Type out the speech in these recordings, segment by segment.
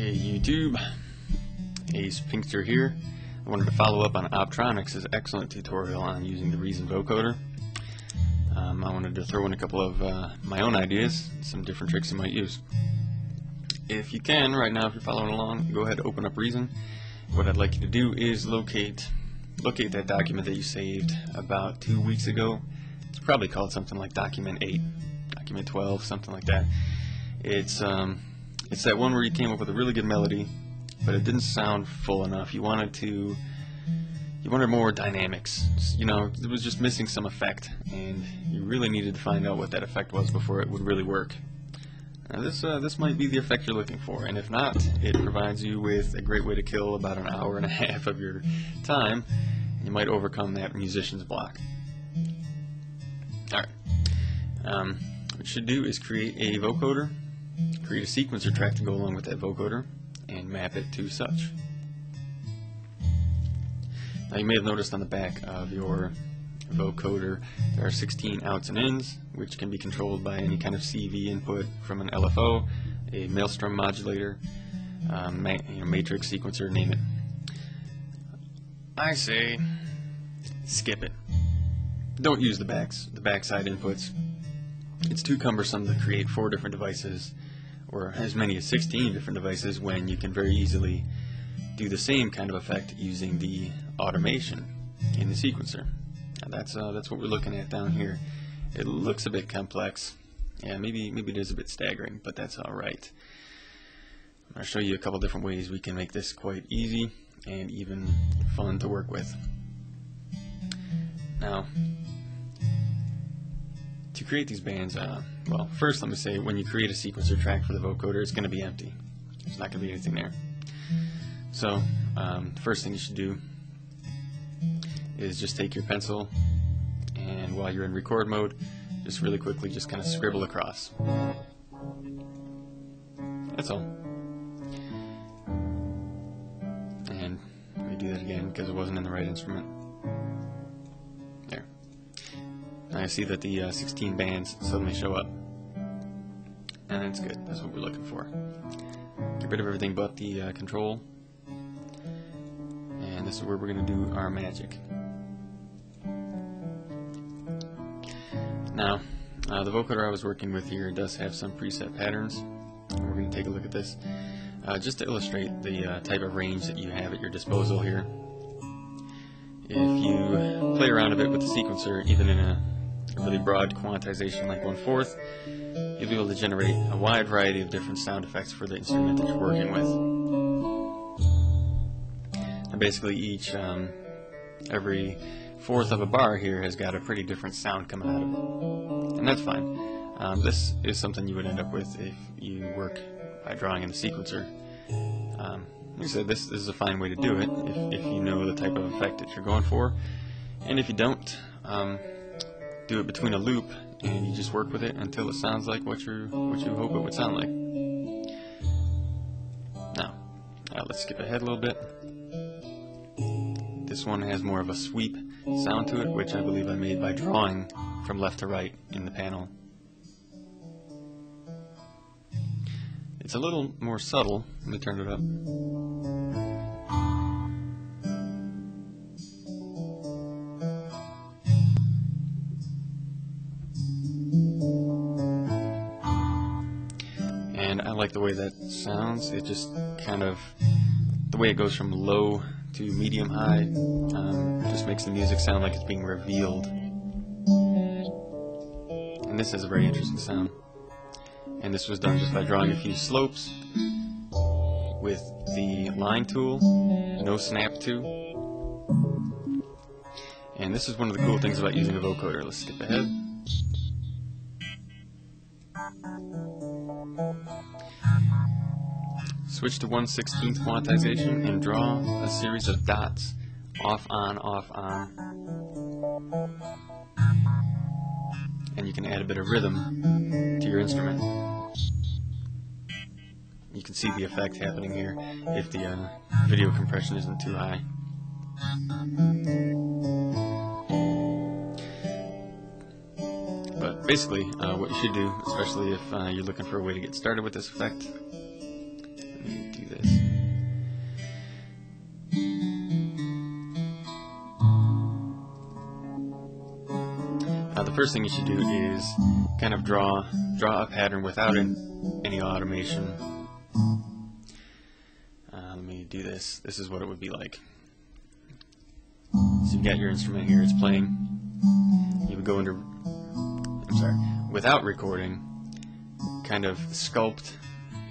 Hey YouTube, Ace Pinkster here. I wanted to follow up on Optronics' excellent tutorial on using the Reason Vocoder. I wanted to throw in a couple of my own ideas, some different tricks you might use. If you can, right now, if you're following along, go ahead and open up Reason. What I'd like you to do is locate that document that you saved about 2 weeks ago. It's probably called something like Document 8, Document 12, something like that. It's that one where you came up with a really good melody, but it didn't sound full enough. You wanted more dynamics. You know, it was just missing some effect, and you really needed to find out what that effect was before it would really work. Now this might be the effect you're looking for, and if not, it provides you with a great way to kill about an hour and a half of your time. You might overcome that musician's block. Alright, what you should do is create a vocoder, create a sequencer track to go along with that vocoder, and map it to such. Now you may have noticed on the back of your vocoder there are 16 outs and ins, which can be controlled by any kind of CV input from an LFO, a maelstrom modulator, matrix sequencer, name it. I say skip it. Don't use the backside inputs. It's too cumbersome to create 4 different devices, or as many as 16 different devices, when you can very easily do the same kind of effect using the automation in the sequencer. Now that's what we're looking at down here. It looks a bit complex. Yeah, maybe it is a bit staggering, but that's alright. I'm going to show you a couple different ways we can make this quite easy and even fun to work with. Now, to create these bands, well, first let me say, when you create a sequencer track for the vocoder, it's going to be empty. There's not going to be anything there. So, the first thing you should do is just take your pencil, and while you're in record mode, just really quickly just kind of scribble across. That's all. And let me do that again because it wasn't in the right instrument. There. I see that the 16 bands suddenly show up, and that's good. That's what we're looking for. Get rid of everything but the control, and this is where we're going to do our magic. Now, the vocoder I was working with here does have some preset patterns, and we're going to take a look at this just to illustrate the type of range that you have at your disposal here. If you play around a bit with the sequencer, even in a really broad quantization like 1/4, you'll be able to generate a wide variety of different sound effects for the instrument that you're working with. And basically every fourth of a bar here has got a pretty different sound coming out of it. And that's fine. This is something you would end up with if you work by drawing in the sequencer. Like I said, this is a fine way to do it if you know the type of effect that you're going for. And if you don't, do it between a loop, and you just work with it until it sounds like what you hope it would sound like. Now, let's skip ahead a little bit. This one has more of a sweep sound to it, which I believe I made by drawing from left to right in the panel. It's a little more subtle. Let me turn it up. And I like the way that sounds. It just kind of, the way it goes from low to medium high, just makes the music sound like it's being revealed. And this has a very interesting sound. And this was done just by drawing a few slopes with the line tool, no snap to. And this is one of the cool things about using a vocoder. Let's skip ahead. Switch to 1/16 quantization and draw a series of dots, off, on, off, on. And you can add a bit of rhythm to your instrument. You can see the effect happening here if the video compression isn't too high. But basically, what you should do, especially if you're looking for a way to get started with this effect, Let me do this. The first thing you should do is kind of draw a pattern without any automation. Let me do this. This is what it would be like. So you've got your instrument here, it's playing. You would go into, without recording, kind of sculpt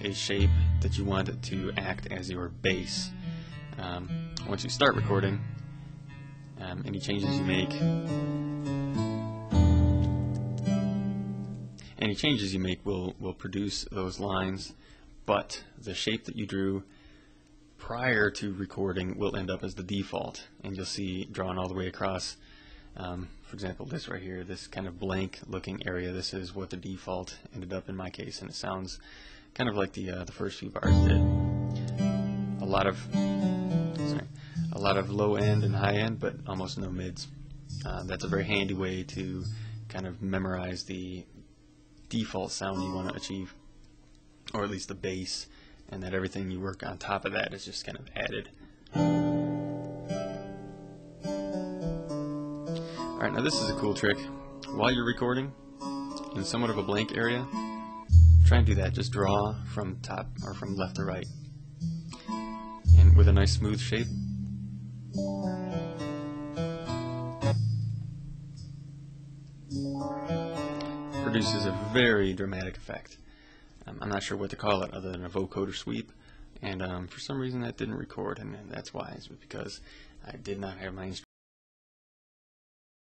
a shape that you want it to act as your bass. Once you start recording, any changes you make will produce those lines, but the shape that you drew prior to recording will end up as the default, and you'll see drawn all the way across. For example, this right here, this kind of blank looking area, this is what the default ended up in my case, and it sounds kind of like the first few bars did. A lot of low end and high end, but almost no mids. That's a very handy way to kind of memorize the default sound you want to achieve, or at least the bass, and that everything you work on top of that is just kind of added. Alright, now this is a cool trick. While you're recording in somewhat of a blank area, try and do that. Just draw from top or from left to right, and with a nice smooth shape. Produces a very dramatic effect. I'm not sure what to call it other than a vocoder sweep, and for some reason that didn't record, and that's why. It's because I did not have my instrument